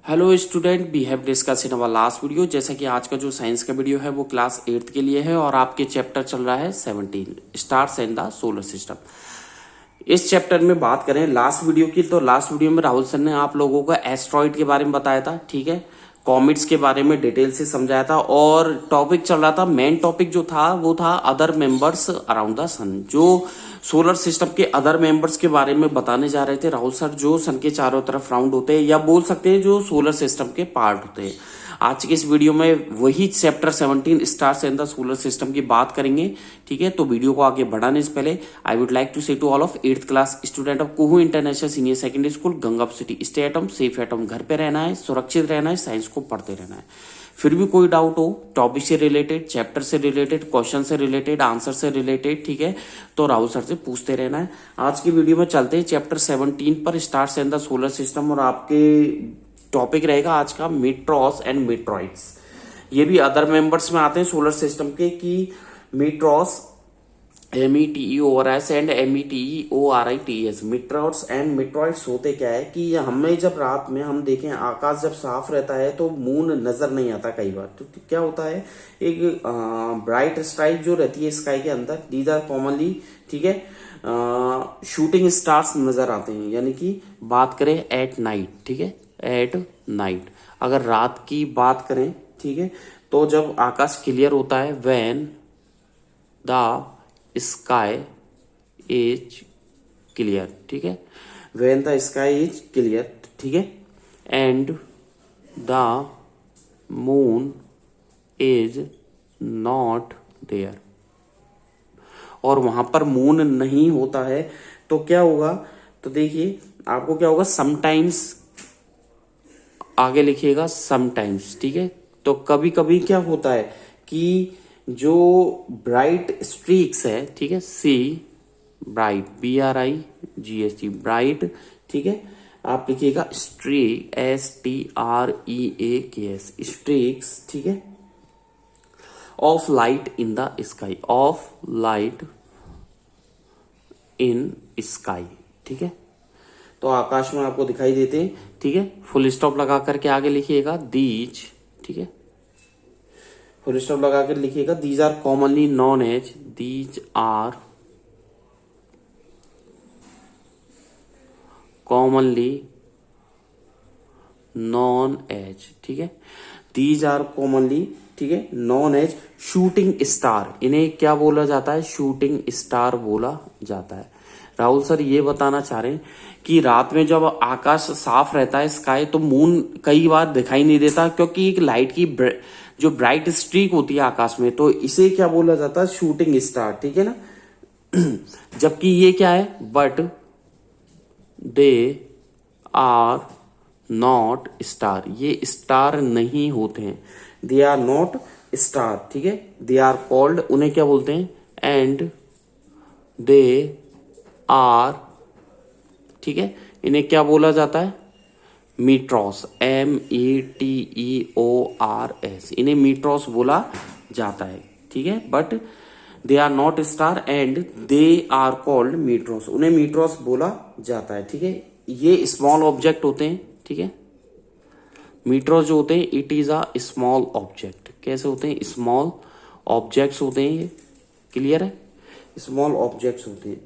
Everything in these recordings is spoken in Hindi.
Hello student, we have discuss in our last video. जैसा कि आज का जो साइंस का वीडियो है वो क्लास 8th के लिए है और आपके चैप्टर चल रहा है 17 stars and the solar system. इस चैप्टर में बात करें लास्ट वीडियो की, तो लास्ट वीडियो में राहुल सर ने आप लोगों को एस्ट्रॉइड के बारे में बताया था, ठीक है, कॉमेट्स के बारे में डिटेल से समझाया था और टॉपिक चल रहा था, मेन टॉपिक जो था वो था अदर मेंबर्स अराउंड द सन। जो सोलर सिस्टम के अदर मेंबर्स के बारे में बताने जा रहे थे राहुल सर, जो सन के चारों तरफ राउंड होते हैं या बोल सकते हैं जो सोलर सिस्टम के पार्ट होते हैं। आज के इस वीडियो में वही chapter 17 stars and the solar system की बात करेंगे, ठीक है। तो वीडियो को आगे बढ़ाने से पहले I would like to say to all of 8th class student of Kuhu international senior secondary school Gangapur city, stay at home, safe at home, घर पे रहना है, सुरक्षित रहना है, साइंस को पढ़ते रहना है। फिर भी कोई डाउट हो टॉपिक से रिलेटेड, चैप्टर से रिलेटेड, क्वेश्चन से रिलेटेड, आंसर से रिलेटेड, ठीक है, तो राहुल सर से पूछते रहना है। आज की वीडियो में चलते हैं चैप्टर 17 पर, stars and the solar system, और आपके टॉपिक रहेगा आज का मीट्रॉस एंड मीट्रॉइड्स। ये भी अदर मेंबर्स में आते हैं सोलर सिस्टम के, कि मीट्रॉस METEORS एंड METEORITS, मीट्रॉस एंड मीट्रॉइड्स होते क्या है कि हमें जब रात में हम देखें आकाश जब साफ रहता है तो मून नजर नहीं आता कई बार, तो क्या होता है एक ब्राइट स्ट्राइक जो रहती है स्काई के अंदर, दीज आर कॉमनली, ठीक है, शूटिंग स्टार्स नजर आते हैं। यानी कि बात करें एट नाइट, ठीक है, एट नाइट अगर रात की बात करें, ठीक है, तो जब आकाश क्लियर होता है, when the sky is clear, ठीक है, when the sky is clear, ठीक है, and the moon is not there, और वहां पर मून नहीं होता है, तो क्या होगा, तो देखिए आपको क्या होगा, समटाइम्स आगे लिखिएगा समटाइम्स, ठीक है। तो कभी कभी क्या होता है कि जो ब्राइट स्ट्रीक्स है, ठीक है, सी ब्राइट, BRIGHT ब्राइट, ठीक है, आप लिखिएगा स्ट्रीक, STREAKS स्ट्रीक्स, ठीक है, of light in the sky, of light in sky, ठीक है, तो आकाश में आपको दिखाई देते हैं, ठीक है। फुल स्टॉप लगा करके आगे लिखिएगा दीज, ठीक है, फुल स्टॉप लगा कर लिखिएगा these are commonly known as, these are commonly known as, ठीक है, दीज आर कॉमनली, ठीक है, नॉन एज शूटिंग स्टार। इन्हें क्या बोला जाता है, शूटिंग स्टार बोला जाता है। राहुल सर ये बताना चाह रहे हैं कि रात में जब आकाश साफ रहता है स्काई, तो मून कई बार दिखाई नहीं देता, क्योंकि एक लाइट की जो ब्राइट स्ट्रीक होती है आकाश में, तो इसे क्या बोला जाता है, शूटिंग स्टार, ठीक है ना। जबकि ये क्या है, but they are not star, ये स्टार नहीं होते हैं, दे आर नॉट स्टार, ठीक है, दे आर कॉल्ड, उन्हें क्या बोलते हैं, एंड दे आर, ठीक है, इन्हें क्या बोला जाता है, मीट्रॉस, METEORS, इन्हें मीट्रॉस बोला जाता है, ठीक है, but they are not star and they are called meteors, उन्हें मीट्रॉस बोला जाता है, ठीक है। ये स्मॉल ऑब्जेक्ट होते हैं, ठीक है, मीट्रॉस जो होते हैं, it is a small object. कैसे होते हैं, स्मॉल ऑब्जेक्ट्स होते हैं, ये क्लियर है, स्मॉल ऑब्जेक्ट्स होते हैं।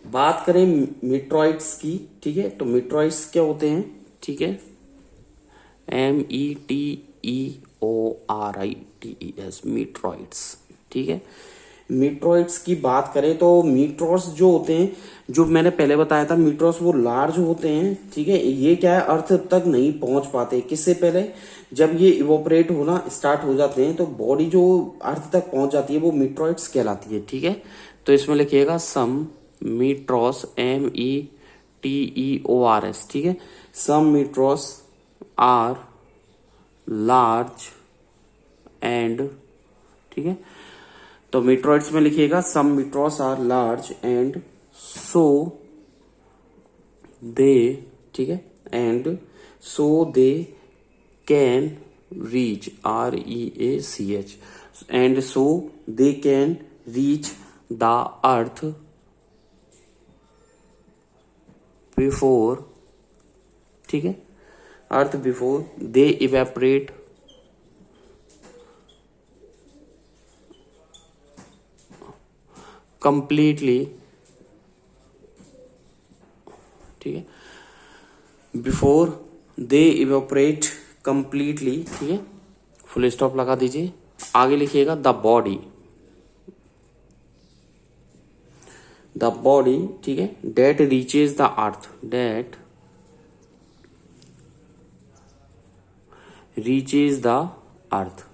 बात करें मीट्रॉइड्स की, ठीक है, तो मीट्रॉइड्स क्या होते हैं, ठीक है, METEORITES मीट्रॉइड्स, ठीक है। मीट्रॉइड्स की बात करें तो मीट्रॉस जो होते हैं, जो मैंने पहले बताया था, मीट्रॉस वो लार्ज होते हैं, ठीक है, ये क्या है, अर्थ तक नहीं पहुंच पाते, किससे पहले, जब ये इवोपरेट होना स्टार्ट हो जाते हैं तो बॉडी जो अर्थ तक पहुंच जाती है वो मीट्रॉइड्स कहलाती है, ठीक है। तो इसमें लिखिएगा सम मीट्रॉस, METEORS, ठीक है, सम मीट्रॉस आर लार्ज एंड, ठीक है, तो मीट्रॉइड्स में लिखिएगा सम मीट्रॉस आर लार्ज एंड सो दे, ठीक है, and so they can reach, REACH, and so they can reach the earth before, ठीक है, अर्थ बिफोर दे इवेपोरेट कंप्लीटली, ठीक है, बिफोर दे इवेपोरेट कंप्लीटली, ठीक है, फुल स्टॉप लगा दीजिए। आगे लिखिएगा द बॉडी, द बॉडी, ठीक है, that reaches the earth, that reaches the earth,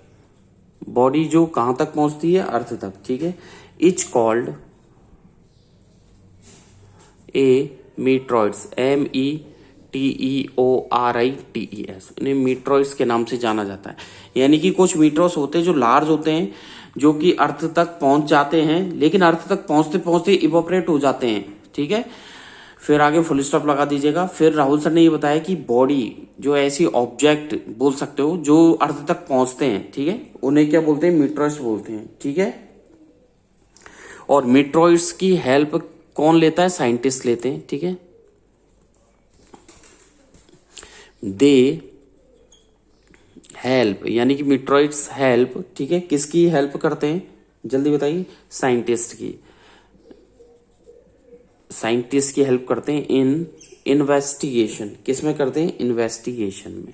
body जो कहां तक पहुंचती है, अर्थ तक, ठीक है, which called a meteoroids, METEORITES, इन्हें मीट्रॉइड्स के नाम से जाना जाता है। यानी कि कुछ मीट्रॉइड्स होते हैं जो लार्ज होते हैं, जो कि अर्थ तक पहुंच जाते हैं, लेकिन अर्थ तक पहुंचते पहुंचते इवोपरेट हो जाते हैं, ठीक है। फिर आगे फुल स्टॉप लगा दीजिएगा। फिर राहुल सर ने ये बताया कि बॉडी जो ऐसी ऑब्जेक्ट बोल सकते हो जो अर्थ तक पहुंचते हैं, ठीक है, उन्हें क्या बोलते हैं, मीट्रॉइड्स बोलते हैं, ठीक है। और मीट्रॉइड्स की हेल्प कौन लेता है, साइंटिस्ट लेते हैं, ठीक है। दे हेल्प, यानी कि मीट्रॉइड्स हेल्प, ठीक है, किसकी हेल्प करते हैं, जल्दी बताइए, साइंटिस्ट की, साइंटिस्ट की हेल्प करते हैं इन इन्वेस्टिगेशन, किसमें करते हैं, इन्वेस्टिगेशन में,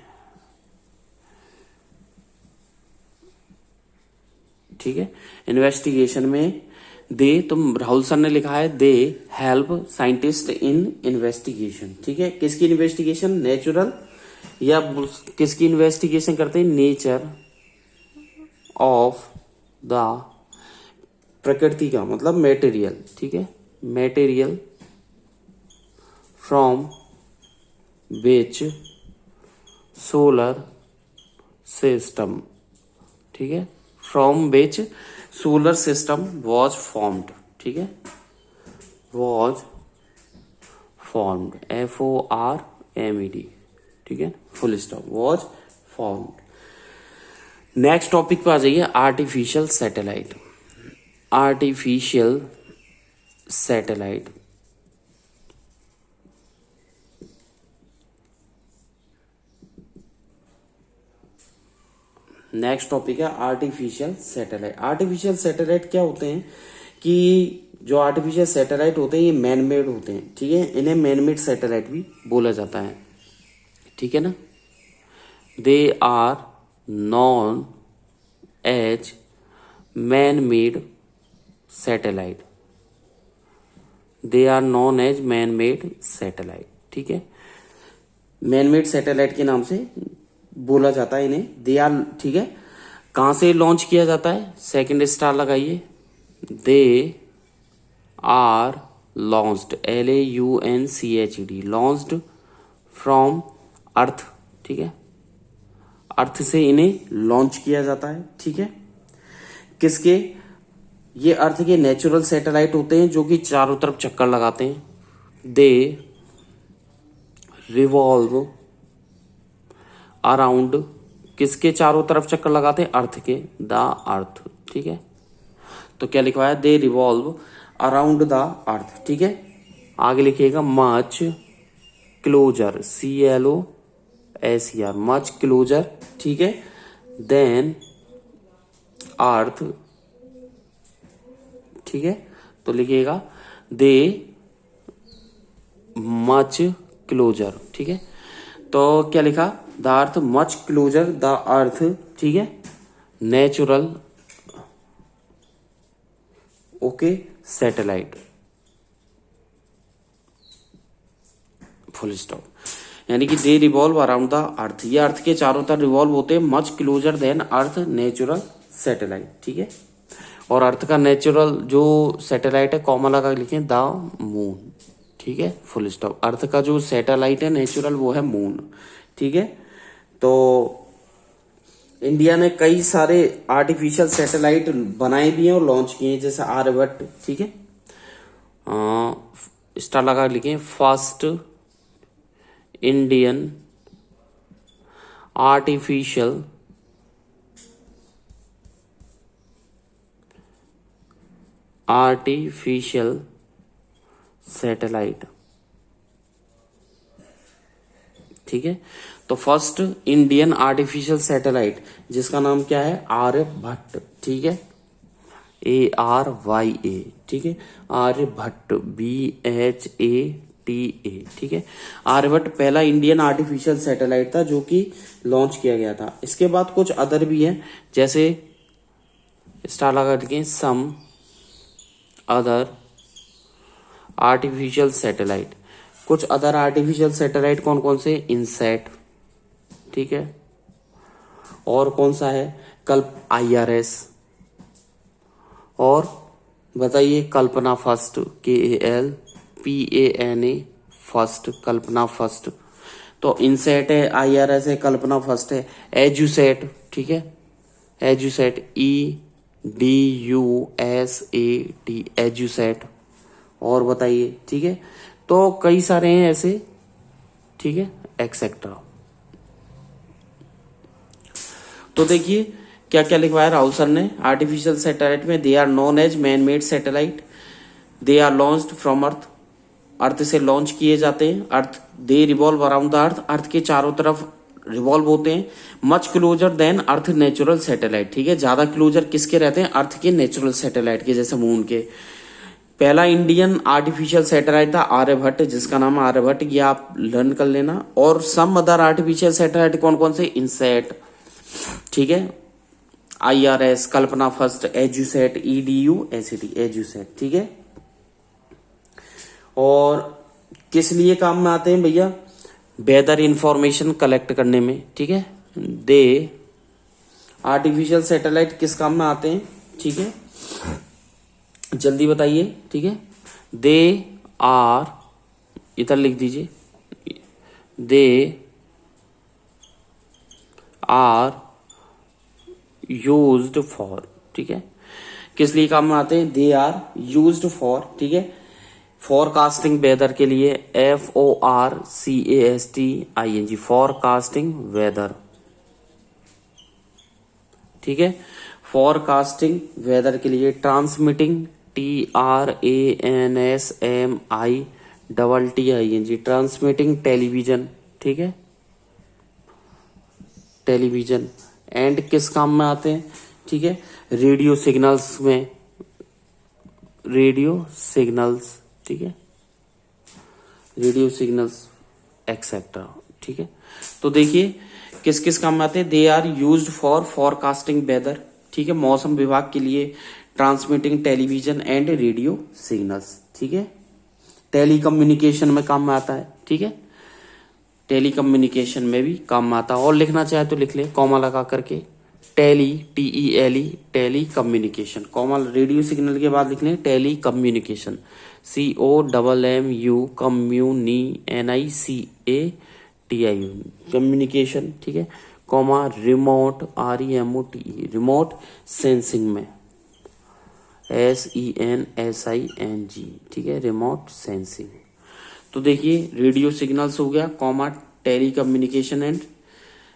ठीक है, इन्वेस्टिगेशन में दे, तो राहुल सर ने लिखा है they help scientist in investigation, ठीक है। किसकी इन्वेस्टिगेशन, नेचुरल, या किसकी इन्वेस्टिगेशन करते हैं, नेचर ऑफ द, प्रकृति का मतलब मेटेरियल, ठीक है, material from which solar system, ठीक है, from which solar system was formed, ठीक है, वॉज फॉर्म्ड, FORMED, ठीक है, full stop, was formed. Next topic पे आ जाइए, artificial satellite, artificial satellite, next topic है आर्टिफिशियल सैटेलाइट। आर्टिफिशियल सैटेलाइट क्या होते हैं कि जो आर्टिफिशियल सैटेलाइट होते हैं ये मैन मेड होते हैं, ठीक है, इन्हें मैन मेड सैटेलाइट भी बोला जाता है, ठीक है ना। They are known as man made satellite, they are known as man made satellite, ठीक है, मैन मेड सैटेलाइट के नाम से बोला जाता है इन्हें, दे आर, ठीक है। कहां से लॉन्च किया जाता है, सेकंड स्टार लगाइए, they are launched, LAUNCHED, launched from earth, ठीक है, अर्थ से इन्हें लॉन्च किया जाता है, ठीक है। किसके, ये अर्थ के नेचुरल सैटेलाइट होते हैं जो कि चारों तरफ चक्कर लगाते हैं, दे रिवॉल्व अराउंड, किसके चारों तरफ चक्कर लगाते हैं, अर्थ के, द अर्थ, ठीक है। तो क्या लिखवाया, दे रिवॉल्व अराउंड द अर्थ, ठीक है। आगे लिखिएगा much closer, CLOSER, much closer, ठीक है, देन अर्थ, ठीक है। तो लिखिएगा दे मच क्लोजर, ठीक है। तो क्या लिखा, the earth much closer the earth, ठीक है, natural, okay, satellite, full stop. यानी कि दे रिवॉल्व अराउंड द अर्थ, ये अर्थ के चारों तरफ रिवॉल्व होते हैं, much closer than earth natural satellite, ठीक है। और अर्थ का नेचुरल जो सैटेलाइट है कॉमा लगा लिखें, द मून, ठीक है, फुल स्टॉप। अर्थ का जो सैटेलाइट है नेचुरल वो है मून, ठीक है। तो इंडिया ने कई सारे आर्टिफिशियल सैटेलाइट बनाए भी हैं और लॉन्च किए हैं, जैसे आर्यभट्ट, ठीक है, स्टार लगा लिखें, फर्स्ट इंडियन आर्टिफिशियल सैटेलाइट ठीक है। तो फर्स्ट इंडियन आर्टिफिशियल सैटेलाइट जिसका नाम क्या है, आर्यभट्ट, ठीक है, ARYA, ठीक है, आर्यभट्ट, BHATA, ठीक है। आर्यभट्ट पहला इंडियन आर्टिफिशियल सैटेलाइट था जो कि लॉन्च किया गया था। इसके बाद कुछ अदर भी हैं, जैसे स्टार लगा के सम अदर आर्टिफिशियल सैटेलाइट। कुछ अदर आर्टिफिशियल सैटेलाइट कौन कौन से, इनसैट, ठीक है, और कौन सा है, कल्प IRS, और बताइए कल्पना फर्स्ट, KALPANA फर्स्ट, कल्पना फर्स्ट। तो इनसेट है, IRS है, कल्पना फर्स्ट है, एजुसेट, ठीक है, एजुसेट, EDUSAT, एजुसेट, और बताइए, ठीक है। तो कई सारे हैं ऐसे, ठीक है, एक्सेट्रा। तो देखिए क्या क्या लिखवाया राहुल सर ने आर्टिफिशियल सैटेलाइट में, they are known as man made satellite, they are launched from earth, earth से लॉन्च किए जाते हैं, earth, they revolve around the earth, earth के चारों तरफ रिवॉल्व होते हैं, much closer than earth natural satellite, ठीक है, ज्यादा क्लोजर किसके रहते हैं, अर्थ के नेचुरल सैटेलाइट के, जैसे मून के। पहला इंडियन आर्टिफिशियल सैटेलाइट था आर्यभट्ट, जिसका नाम आर्यभट्ट, ये आप लर्न कर लेना। और सम अदर आर्टिफिशियल सैटेलाइट कौन कौन से, इनसैट, ठीक है, IRS, कल्पना फर्स्ट, एजुसेट, EDUSAT, एजुसेट, ठीक है। और किस लिए काम में आते हैं भैया, वेदर इंफॉर्मेशन कलेक्ट करने में, ठीक है। दे आर्टिफिशियल सैटेलाइट किस काम में आते हैं, ठीक है, जल्दी बताइए, ठीक है। दे आर, इधर लिख दीजिए, दे आर यूज्ड फॉर, ठीक है, किस लिए काम में आते हैं, दे आर यूज्ड फॉर, ठीक है, फोरकास्टिंग वेदर के लिए, FORCASTING, फोरकास्टिंग वेदर, ठीक है, फोरकास्टिंग वेदर के लिए, ट्रांसमिटिंग, TRANSMITTING, ट्रांसमिटिंग टेलीविजन, ठीक है, टेलीविजन। एंड किस काम में आते हैं, ठीक है, रेडियो सिग्नल्स में, रेडियो सिग्नल्स, ठीक है, रेडियो सिग्नल्स एक्सेट्रा, ठीक है। तो देखिए किस किस काम में आते हैं, they are used for forecasting weather, ठीक है, मौसम विभाग के लिए, transmitting television and radio signals, ठीक है। टेलीकम्युनिकेशन में काम में आता है, ठीक है, टेलीकम्युनिकेशन में भी काम में आता है। और लिखना चाहे तो लिख ले कॉमा लगा करके, tele, TELE, telecommunication, comma radio signal के बाद लिखने telecommunication, COMMU, NICATION, communication, ठीक है, comma remote, REMOTE, remote sensing में, SENSING, ठीक है, रिमोट सेंसिंग। तो देखिए रेडियो सिग्नल्स हो गया, comma telecommunication and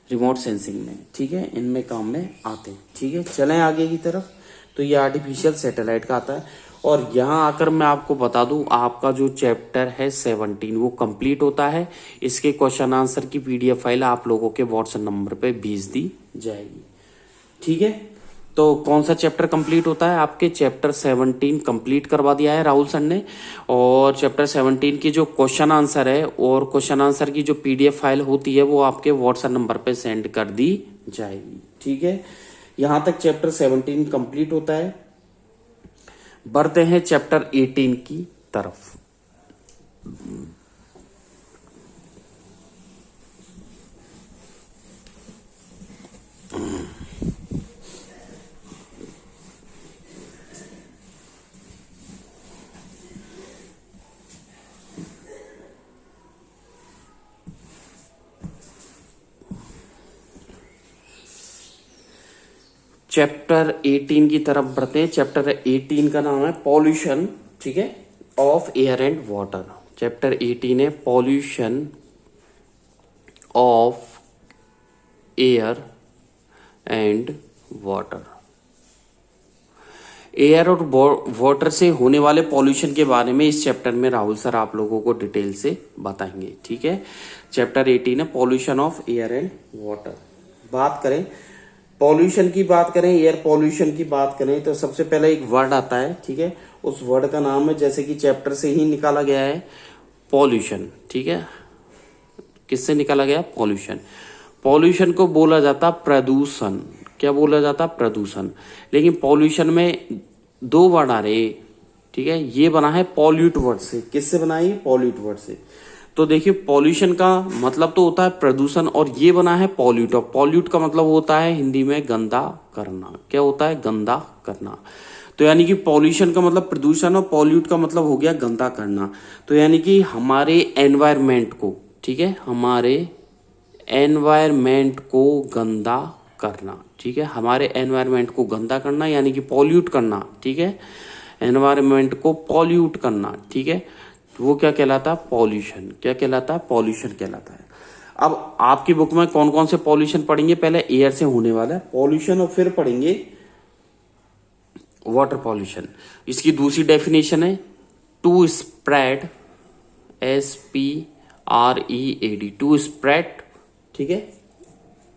remote sensing में, ठीक है, इनमें काम में आते हैं, ठीक है। चलें आगे की तरफ। तो ये आर्टिफिशियल सैटेलाइट का आता है। और यहाँ आकर मैं आपको बता दूं, आपका जो चैप्टर है 17 वो कंप्लीट होता है। इसके क्वेश्चन आंसर की PDF फाइल आप लोगों के व्हाट्सएप नंबर पे भेज दी जाएगी, ठीक है। तो कौन सा चैप्टर कंप्लीट होता है, आपके चैप्टर 17 कंप्लीट करवा दिया है राहुल सर ने। और चैप्टर 17 की जो क्वेश्चन आंसर है और क्वेश्चन आंसर की जो PDF फाइल होती है वो आपके व्हाट्सएप नंबर पे सेंड कर दी जाएगी, ठीक है। यहां तक चैप्टर 17 कंप्लीट होता है। बढ़ते हैं चैप्टर 18 की तरफ। चैप्टर 18 की तरफ बढ़ते हैं। चैप्टर 18 का नाम है पॉल्यूशन, ठीक है, of air and water. Chapter 18 है pollution of air and water. Air और वाटर से होने वाले पॉल्यूशन के बारे में इस चैप्टर में राहुल सर आप लोगों को डिटेल से बताएंगे। ठीक है, चैप्टर 18 है pollution of air and water. बात करें पॉल्यूशन की, बात करें एयर पॉल्यूशन की बात करें तो सबसे पहले एक वर्ड आता है। ठीक है, उस वर्ड का नाम है, जैसे कि चैप्टर से ही निकाला गया है, पॉल्यूशन। ठीक है, किससे निकाला गया? पॉल्यूशन। पॉल्यूशन को बोला जाता प्रदूषण। क्या बोला जाता? प्रदूषण। लेकिन पॉल्यूशन में दो वर्ड आ रहे। ठीक है, ये बना है पॉल्यूट वर्ड से। किससे बना है? पॉल्यूट वर्ड से। तो देखिए पॉल्यूशन का मतलब तो होता है प्रदूषण, और ये बना है पॉल्यूट। और पॉल्यूट का मतलब होता है हिंदी में गंदा करना। क्या होता है? गंदा करना। तो यानी कि पॉल्यूशन का मतलब प्रदूषण और पॉल्यूट का मतलब हो गया गंदा करना। तो यानी कि हमारे एनवायरमेंट को, ठीक है, हमारे एनवायरमेंट को गंदा करना। ठीक है, हमारे एनवायरमेंट को गंदा करना यानी कि पॉल्यूट करना। ठीक है, एनवायरमेंट को पॉल्यूट करना। ठीक है, वो क्या कहलाता है? पॉल्यूशन। क्या कहलाता है? पॉल्यूशन कहलाता है। अब आपकी बुक में कौन कौन से पॉल्यूशन पढ़ेंगे? पहले एयर से होने वाला पॉल्यूशन और फिर पढ़ेंगे वाटर पॉल्यूशन। इसकी दूसरी डेफिनेशन है to spread, SPREAD, to spread, ठीक है,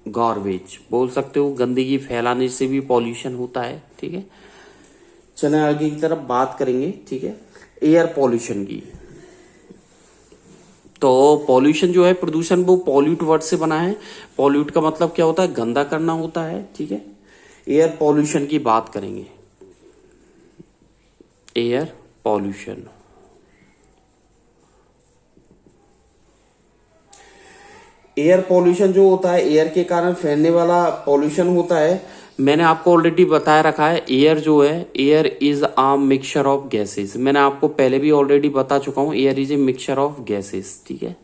गार्बेज बोल सकते हो। गंदगी फैलाने से भी पॉल्यूशन होता है। ठीक है, चलें आगे की तरफ बात करेंगे। ठीक है, एयर पॉल्यूशन की। तो पॉल्यूशन जो है, प्रदूषण, वो पॉल्यूट वर्ड से बना है। पॉल्यूट का मतलब क्या होता है? गंदा करना होता है। ठीक है, एयर पॉल्यूशन की बात करेंगे। एयर पॉल्यूशन, एयर पॉल्यूशन जो होता है एयर के कारण फैलने वाला पॉल्यूशन होता है। मैंने आपको ऑलरेडी बताया रखा है, एयर जो है, air is a mixture of gases. मैंने आपको पहले भी ऑलरेडी बता चुका हूं, air is a mixture of gases. ठीक है,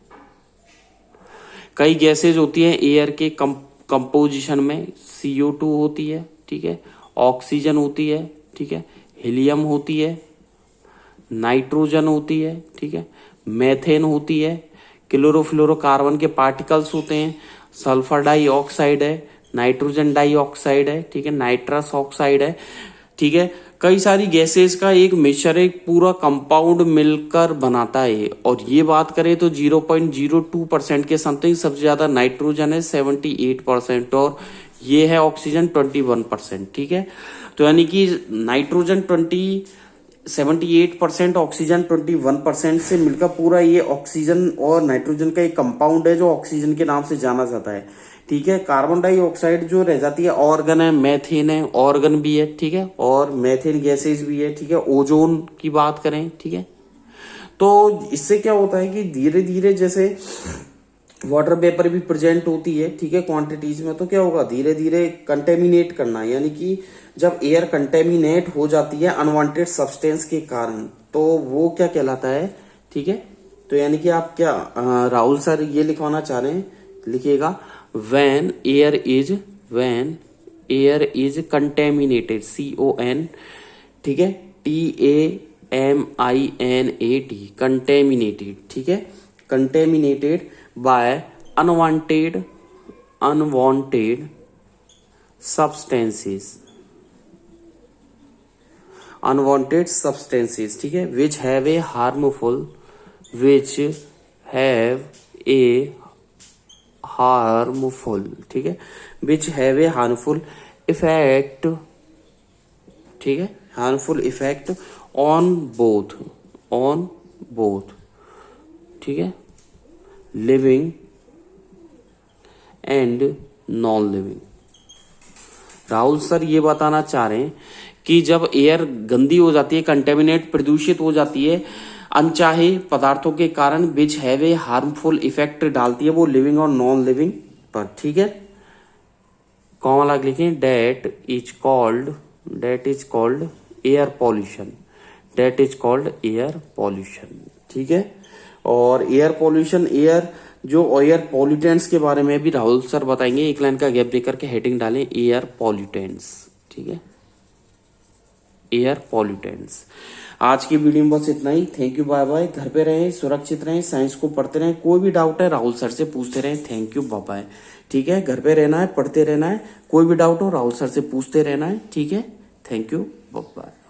कई गैसेज होती है एयर के कंपोजिशन में। CO2 होती है। ठीक है, ऑक्सीजन होती है। ठीक है, हीलियम होती है, नाइट्रोजन होती है। ठीक है, मेथेन होती है, क्लोरोफ्लोरोकार्बन के पार्टिकल्स होते हैं, सल्फर डाइऑक्साइड है, नाइट्रोजन डाइऑक्साइड है। ठीक है, नाइट्रस ऑक्साइड है। ठीक है, कई सारी गैसेस का एक मिक्सचर, एक पूरा कंपाउंड मिलकर बनाता है। और ये बात करें तो 0.02% के समथिंग सबसे ज्यादा नाइट्रोजन है 78%, और ये है ऑक्सीजन 21%। ठीक है, तो यानी कि नाइट्रोजन 78%, ऑक्सीजन 21% से मिलकर पूरा ये ऑक्सीजन और नाइट्रोजन का एक कंपाउंड है जो ऑक्सीजन के नाम से जाना जाता है। ठीक है, कार्बन डाइऑक्साइड जो रह जाती है ऑर्गन है, मेथेन है, ऑर्गन भी है। ठीक है, और मेथेन गैसेज भी है। ठीक है, ओजोन की बात करें, ठीक है, तो इससे क्या होता है कि धीरे धीरे जैसे वाटर वेपर भी प्रेजेंट होती है, ठीक है, क्वांटिटीज में, तो क्या होगा, धीरे धीरे कंटेमिनेट करना, यानी कि जब एयर कंटेमिनेट हो जाती है अनवांटेड सब्सटेंस के कारण, तो वो क्या कहलाता है। ठीक है, तो यानी कि आप क्या राहुल सर ये लिखवाना चाह रहे हैं, लिखिएगा when air is contaminated, CON, ठीक है, TAMINAT, contaminated, ठीक है, contaminated by unwanted substances, ठीक है, which have a harmful, ठीक है, which have a harmful effect, ठीक है, harmful effect on both, ठीक है, living and non living. Rahul sir ये बताना चाह रहे हैं कि जब एयर गंदी हो जाती है, कंटेमिनेट, प्रदूषित हो जाती है अनचाहे पदार्थों के कारण, which have a harmful effect डालती है वो लिविंग और नॉन लिविंग पर। ठीक है, कौन लग लिखें, that is called air pollution, ठीक है, और एयर पॉल्यूशन, एयर जो एयर पॉल्यूटेंट्स के बारे में भी राहुल सर बताएंगे। एक लाइन का गैप देकर के हेडिंग डालें, एयर पॉल्यूटेंट्स। ठीक है, एयर पॉल्यूटेंट्स। आज की वीडियो में बस इतना ही। Thank you, bye bye. घर पे रहें, सुरक्षित रहें, साइंस को पढ़ते रहें। कोई भी डाउट है राहुल सर से पूछते रहें। Thank you, bye bye. ठीक है, घर पे रहना है, पढ़ते रहना है, कोई भी डाउट हो राहुल सर से पूछते रहना है। ठीक है, थैंक यू, बाय बाय।